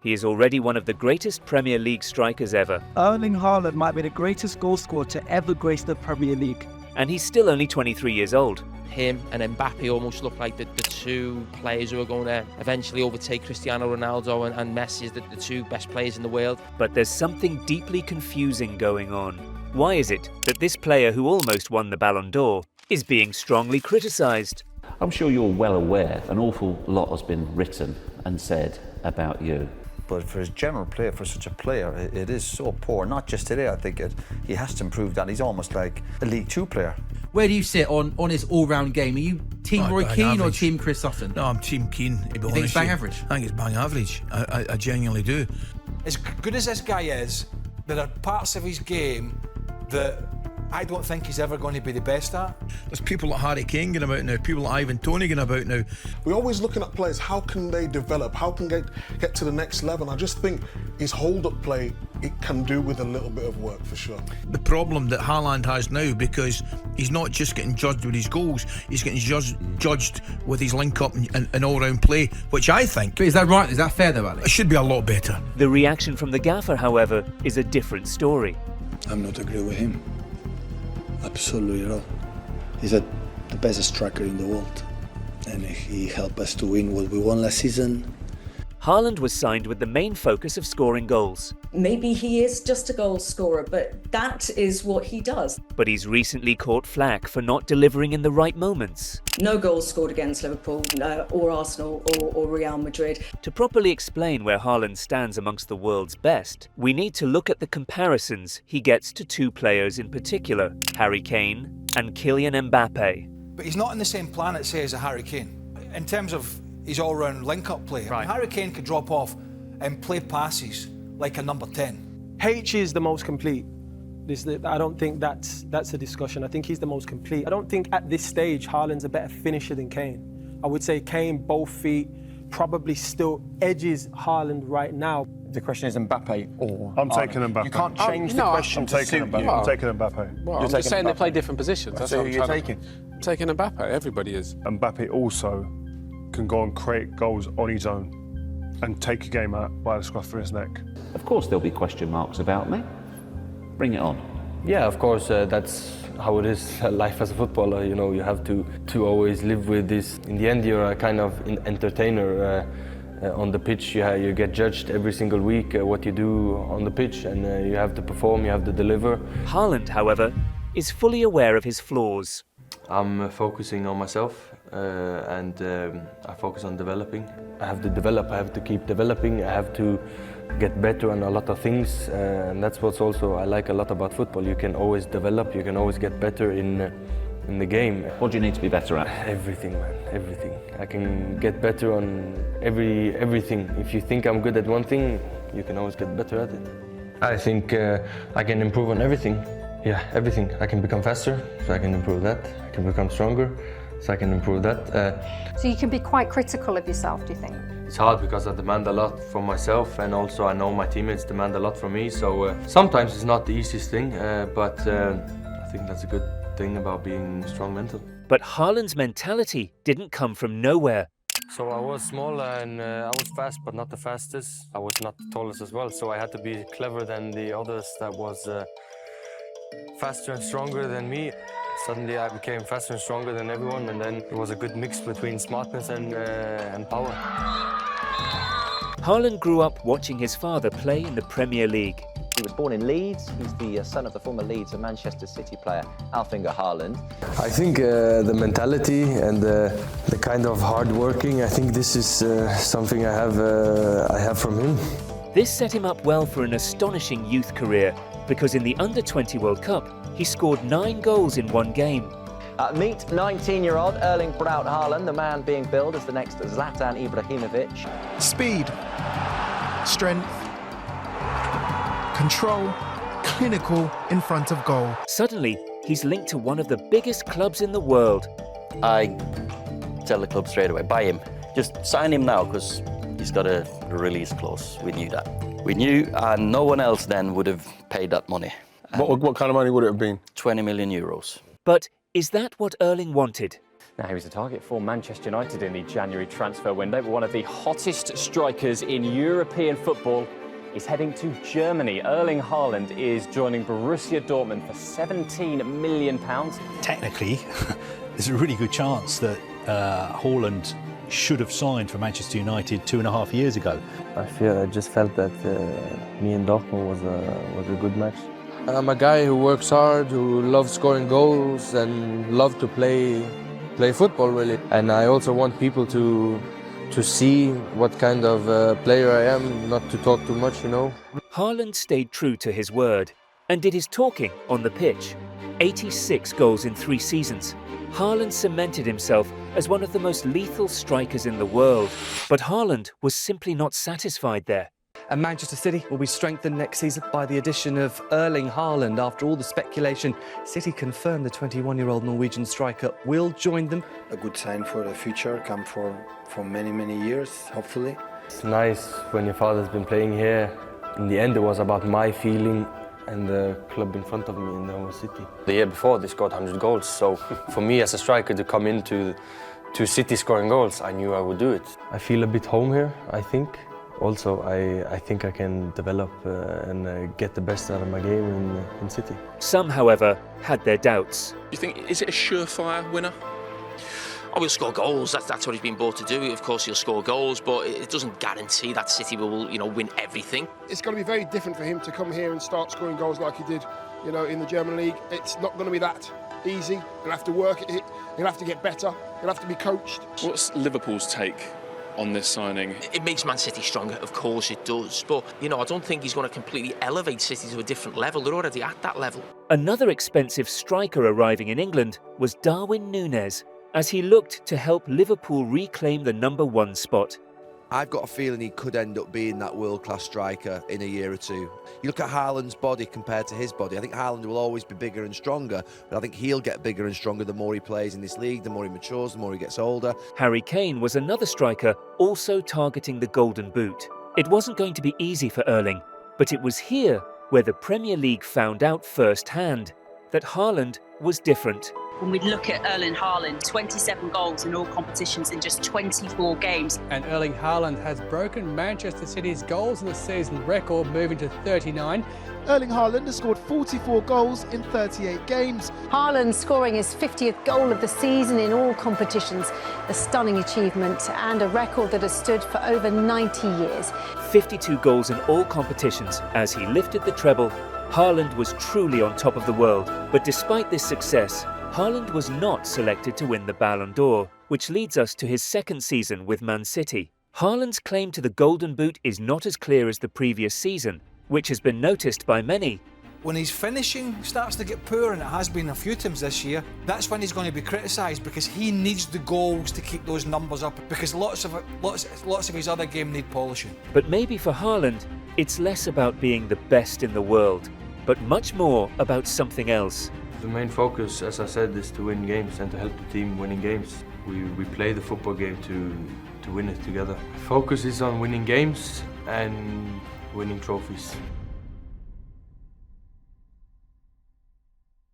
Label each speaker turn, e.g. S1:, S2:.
S1: He is already one of the greatest Premier League strikers ever.
S2: Erling Haaland might be the greatest goal scorer to ever grace the Premier League.
S1: And he's still only 23 years old.
S3: Him and Mbappe almost look like the two players who are going to eventually overtake Cristiano Ronaldo and Messi as the two best players in the world.
S1: But there's something deeply confusing going on. Why is it that this player who almost won the Ballon d'Or is being strongly criticised?
S4: I'm sure you're well aware an awful lot has been written and said about you.
S5: But for his general play, for such a player, it is so poor. Not just today, I think he has to improve that. He's almost like a League Two player.
S6: Where do you sit on his all-round game? Are you Team Roy Keane or Team Chris Sutton?
S7: No, I'm Team Keane.
S6: You think it's bang average?
S7: I think it's bang average. I genuinely do.
S8: As good as this guy is, there are parts of his game that I don't think he's ever going to be the best at.
S7: There's people like Harry Kane going about now, people like Ivan Toney going about now.
S9: We're always looking at players, how can they develop, how can they get to the next level? And I just think his hold-up play, it can do with a little bit of work for sure.
S7: The problem that Haaland has now, because he's not just getting judged with his goals, he's getting judged with his link-up and all-round play, which I think...
S6: But is that right? Is that fair though, Alex?
S7: It should be a lot better.
S1: The reaction from the gaffer, however, is a different story.
S10: I'm not agree with him. Absolutely not. He's the best striker in the world, and he helped us to win what we won last season.
S1: Haaland was signed with the main focus of scoring goals.
S11: Maybe he is just a goal scorer, but that is what he does.
S1: But he's recently caught flack for not delivering in the right moments.
S11: No goals scored against Liverpool or Arsenal or Real Madrid.
S1: To properly explain where Haaland stands amongst the world's best, we need to look at the comparisons he gets to two players in particular, Harry Kane and Kylian Mbappe.
S8: But he's not in the same planet, say, as a Harry Kane. In terms of his all-round link-up play, right. I mean, Harry Kane could drop off and play passes like a number 10.
S12: H is the most complete. I don't think that's a discussion. I think he's the most complete. I don't think at this stage Haaland's a better finisher than Kane. I would say Kane, both feet, probably still edges Haaland right now.
S13: The question is Mbappe or
S14: I'm taking Mbappe.
S13: You can't change the question.
S14: I'm taking Mbappe. I'm taking Mbappe.
S15: Well, I'm just saying they play different positions.
S13: That's what you're taking.
S15: I'm taking Mbappe. Everybody is.
S14: Mbappe also can go and create goals on his own and take a game out by the scruff of his neck.
S4: Of course there'll be question marks about me. Bring it on.
S16: Yeah, of course, that's how it is, life as a footballer. You know, you have to always live with this. In the end, you're a kind of entertainer on the pitch. You get judged every single week what you do on the pitch, and you have to perform, you have to deliver.
S1: Haaland, however, is fully aware of his flaws.
S16: I'm focusing on myself and I focus on developing. I have to develop, I have to keep developing, I have to get better on a lot of things, and that's what's also I like a lot about football. You can always develop, you can always get better in the game.
S4: What do you need to be better at?
S16: Everything, man, everything. I can get better on everything. If you think I'm good at one thing, you can always get better at it. I think I can improve on everything. Yeah, everything. I can become faster, so I can improve that. I can become stronger, so I can improve that.
S17: So you can be quite critical of yourself, do you think?
S16: It's hard because I demand a lot from myself, and also I know my teammates demand a lot from me, so sometimes it's not the easiest thing, but I think that's a good thing about being strong mental.
S1: But Haaland's mentality didn't come from nowhere.
S16: So I was small and I was fast, but not the fastest. I was not the tallest as well, so I had to be clever than the others that was faster and stronger than me. Suddenly I became faster and stronger than everyone, and then it was a good mix between smartness and power.
S1: Haaland grew up watching his father play in the Premier League.
S18: He was born in Leeds. He's the son of the former Leeds and Manchester City player, Alf-Inge Haaland.
S16: I think the mentality and the kind of hard working, I think this is something I have from him.
S1: This set him up well for an astonishing youth career, because in the Under-20 World Cup, he scored 9 goals in one game.
S18: Meet 19-year-old Erling Braut Haaland, the man being billed as the next Zlatan Ibrahimovic.
S19: Speed, strength, control, clinical in front of goal.
S1: Suddenly, he's linked to one of the biggest clubs in the world.
S20: I tell the club straight away, buy him. Just sign him now, because he's got a release clause. We knew that. We knew, and no one else then would have paid that money.
S14: What kind of money would it have been?
S20: 20 million euros.
S1: But is that what Erling wanted?
S21: Now, he was a target for Manchester United in the January transfer window, but one of the hottest strikers in European football is heading to Germany. Erling Haaland is joining Borussia Dortmund for £17 million.
S22: Technically, there's a really good chance that Haaland should have signed for Manchester United 2.5 years ago.
S16: I just felt that me and Dortmund was a good match. I'm a guy who works hard, who loves scoring goals and loves to play football, really. And I also want people to see what kind of player I am, not to talk too much, you know.
S1: Haaland stayed true to his word and did his talking on the pitch. 86 goals in 3 seasons. Haaland cemented himself as one of the most lethal strikers in the world. But Haaland was simply not satisfied there.
S23: And Manchester City will be strengthened next season by the addition of Erling Haaland. After all the speculation, City confirmed the 21-year-old Norwegian striker will join them.
S10: A good sign for the future, come for many, many years, hopefully.
S16: It's nice when your father's been playing here. In the end, it was about my feeling and the club in front of me in the whole city. The year before, they scored 100 goals. So for me as a striker to come into City scoring goals, I knew I would do it. I feel a bit home here, I think. Also, I think I can develop and get the best out of my game in City.
S1: Some, however, had their doubts.
S24: Do you think, is it a surefire winner? Oh, he'll score goals. That's what he's been brought to do. Of course, he'll score goals, but it doesn't guarantee that City will, win everything.
S25: It's going to be very different for him to come here and start scoring goals like he did, in the German league. It's not going to be that easy. He'll have to work at it. He'll have to get better. He'll have to be coached.
S24: What's Liverpool's take on this signing?
S3: It makes Man City stronger, of course it does. But, I don't think he's going to completely elevate City to a different level. They're already at that level.
S1: Another expensive striker arriving in England was Darwin Núñez, as he looked to help Liverpool reclaim the #1 spot.
S26: I've got a feeling he could end up being that world-class striker in a year or two. You look at Haaland's body compared to his body. I think Haaland will always be bigger and stronger, but I think he'll get bigger and stronger the more he plays in this league, the more he matures, the more he gets older.
S1: Harry Kane was another striker also targeting the Golden Boot. It wasn't going to be easy for Erling, but it was here where the Premier League found out firsthand that Haaland was different.
S27: When we look at Erling Haaland, 27 goals in all competitions in just 24 games.
S28: And Erling Haaland has broken Manchester City's goals in the season record, moving to 39.
S19: Erling Haaland has scored 44 goals in 38 games.
S17: Haaland scoring his 50th goal of the season in all competitions, a stunning achievement and a record that has stood for over 90 years.
S1: 52 goals in all competitions as he lifted the treble. Haaland was truly on top of the world, but despite this success, Haaland was not selected to win the Ballon d'Or, which leads us to his second season with Man City. Haaland's claim to the Golden Boot is not as clear as the previous season, which has been noticed by many.
S8: When his finishing starts to get poor, and it has been a few times this year, that's when he's going to be criticised, because he needs the goals to keep those numbers up, because lots of his other game need polishing.
S1: But maybe for Haaland, it's less about being the best in the world, but much more about something else.
S16: The main focus, as I said, is to win games and to help the team winning games. We play the football game to win it together. Focus is on winning games and winning trophies.